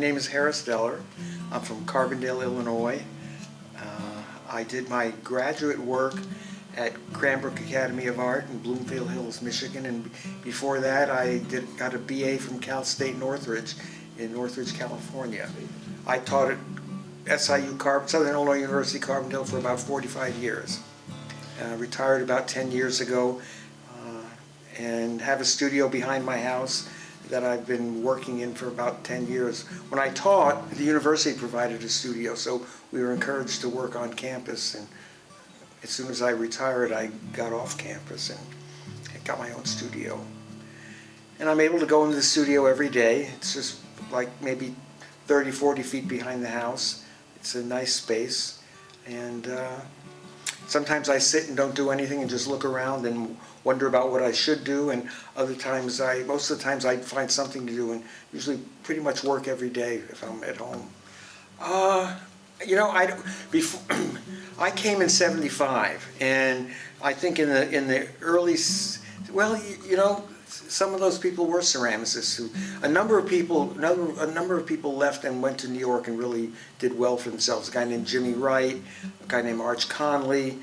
name is Harris Deller. I'm from Carbondale, Illinois. I did my graduate work at Cranbrook Academy of Art in Bloomfield Hills, Michigan, and before that I got a BA from Cal State Northridge in Northridge, California. I taught at Southern Illinois University, Carbondale for about 45 years. Retired about 10 years ago and have a studio behind my house that I've been working in for about 10 years. When I taught, the university provided a studio, so we were encouraged to work on campus. And as soon as I retired, I got off campus and got my own studio. And I'm able to go into the studio every day. It's just like maybe 30, 40 feet behind the house. It's a nice space. And sometimes I sit and don't do anything and just look around and wonder about what I should do, and other times most of the times I find something to do, and usually pretty much work every day if I'm at home. You know, I came in ¡75, and I think in the early, well, you know, some of those people were ceramicists. A number of people left and went to New York and really did well for themselves. A guy named Jimmy Wright, a guy named Arch Conley,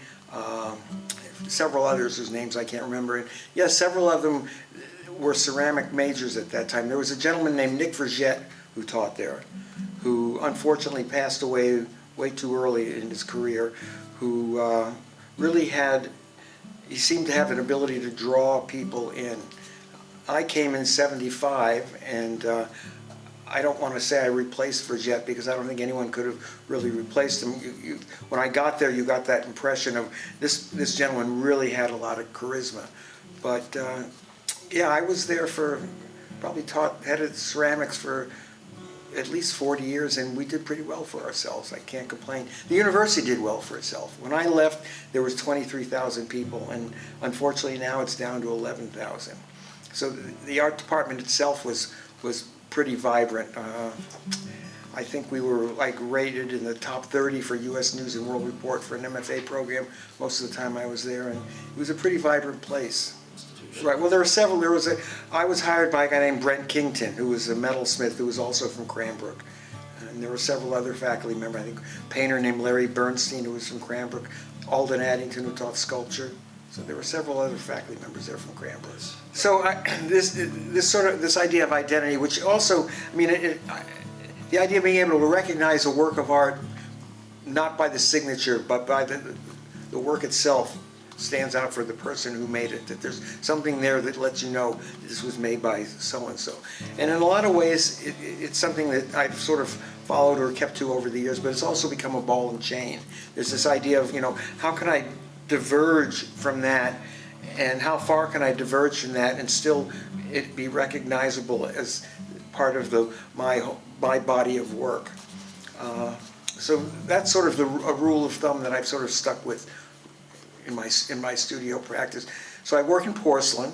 several others whose names I can't remember. And yes, several of them were ceramic majors at that time. There was a gentleman named Nick Vergette who taught there, who unfortunately passed away way too early in his career, who he seemed to have an ability to draw people in. I came in '75, and I don't want to say I replaced Vergette because I don't think anyone could have really replaced him. When I got there, you got that impression of this gentleman really had a lot of charisma. But yeah, I was there for headed ceramics for at least 40 years, and we did pretty well for ourselves. I can't complain. The university did well for itself. When I left, there was 23,000 people, and unfortunately now it's down to 11,000. So the art department itself was pretty vibrant. I think we were rated in the top 30 for U.S. News and World Report for an MFA program most of the time I was there, and it was a pretty vibrant place. Right. Well, there were several. I was hired by a guy named Brandt, who was a metalsmith who was also from Cranbrook, and there were several other faculty members. I think a painter named Larry Bernstein who was from Cranbrook, Alden Addington who taught sculpture. So there were several other faculty members there from Cranbrook. So this idea of identity, which also, I mean, the idea of being able to recognize a work of art not by the signature but by the work itself stands out for the person who made it, that there's something there that lets you know this was made by so-and-so. And in a lot of ways, it's something that I've sort of followed or kept to over the years, but it's also become a ball and chain. There's this idea of, you know, how can I diverge from that, and how far can I diverge from that and still it be recognizable as part of my body of work. So that's sort of a rule of thumb that I've sort of stuck with in my studio practice. So I work in porcelain,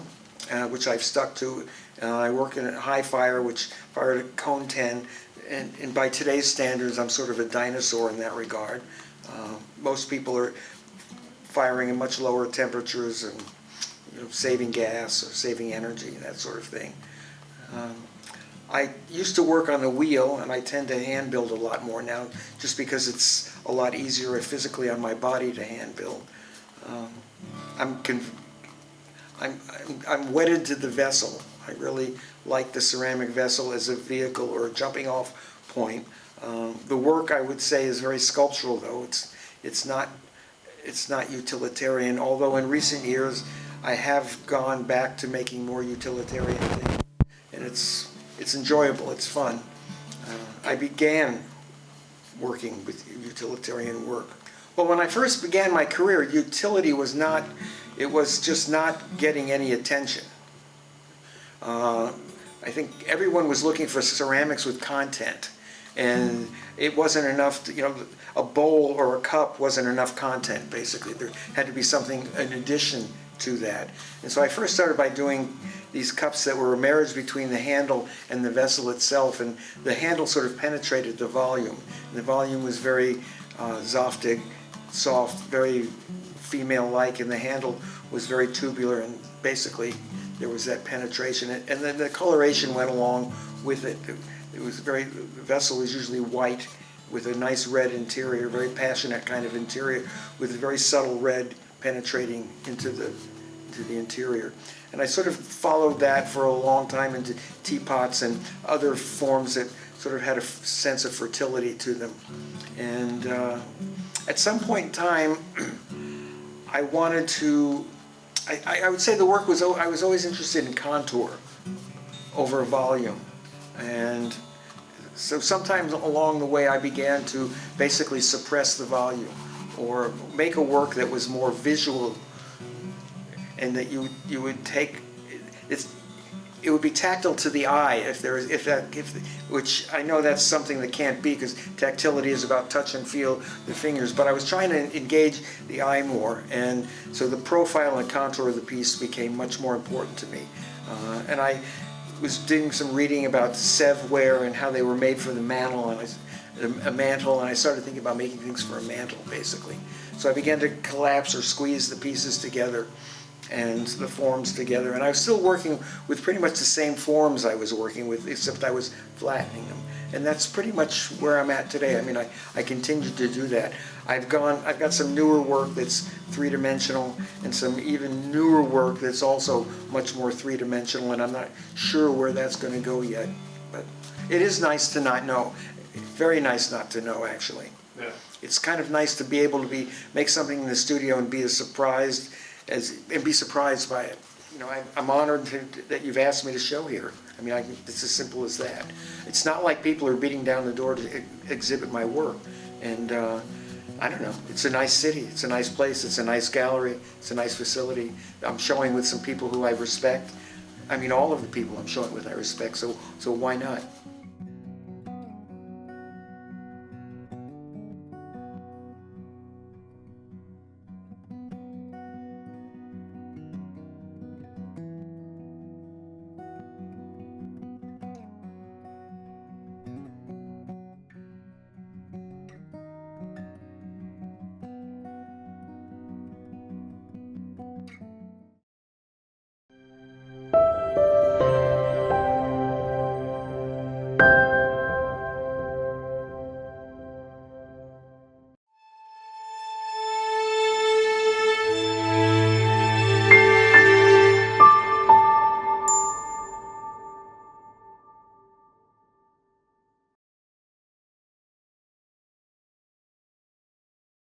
which I've stuck to. I work in a high fire, which fired at cone 10, and by today's standards, I'm sort of a dinosaur in that regard. Most people are firing at much lower temperatures and, you know, saving gas or saving energy, that sort of thing. I used to work on the wheel, and I tend to hand build a lot more now, just because it's a lot easier physically on my body to hand build. I'm wedded to the vessel. I really like the ceramic vessel as a vehicle or a jumping off point. The work, I would say, is very sculptural, though. It's not utilitarian, although in recent years I have gone back to making more utilitarian things, and it's enjoyable, it's fun. I began working with utilitarian work. Well, when I first began my career, utility was just not getting any attention. I think everyone was looking for ceramics with content, and it wasn't enough to, you know, a bowl or a cup wasn't enough content, basically. There had to be something in addition to that. And so I first started by doing these cups that were a marriage between the handle and the vessel itself, and the handle sort of penetrated the volume. And the volume was very zoftig, soft, very female-like, and the handle was very tubular, and basically there was that penetration. And then the coloration went along with it. the vessel was usually white with a nice red interior, very passionate kind of interior, with a very subtle red penetrating into the interior. And I sort of followed that for a long time into teapots and other forms that sort of had a sense of fertility to them. And at some point in time, I wanted to, I would say the work was, I was always interested in contour over volume. And so sometimes along the way I began to basically suppress the volume or make a work that was more visual, and that you would take, it would be tactile to the eye which I know that's something that can't be, because tactility is about touch and feel the fingers, but I was trying to engage the eye more, and so the profile and contour of the piece became much more important to me. And I was doing some reading about Sevware and how they were made for the mantle, and a mantle, and I started thinking about making things for a mantle, basically. So I began to collapse or squeeze the pieces together and the forms together, and I was still working with pretty much the same forms I was working with, except I was flattening them. And that's pretty much where I'm at today. I mean, I continue to do that. I've got some newer work that's three-dimensional, and some even newer work that's also much more three-dimensional, and I'm not sure where that's going to go yet. But it is nice to not know. Very nice not to know, actually. Yeah. It's kind of nice to be able to make something in the studio and be surprised by it. You know, I'm honored that you've asked me to show here. I mean, it's as simple as that. It's not like people are beating down the door to exhibit my work. And I don't know, it's a nice city, it's a nice place, it's a nice gallery, it's a nice facility. I'm showing with some people who I respect. I mean, all of the people I'm showing with I respect, so why not?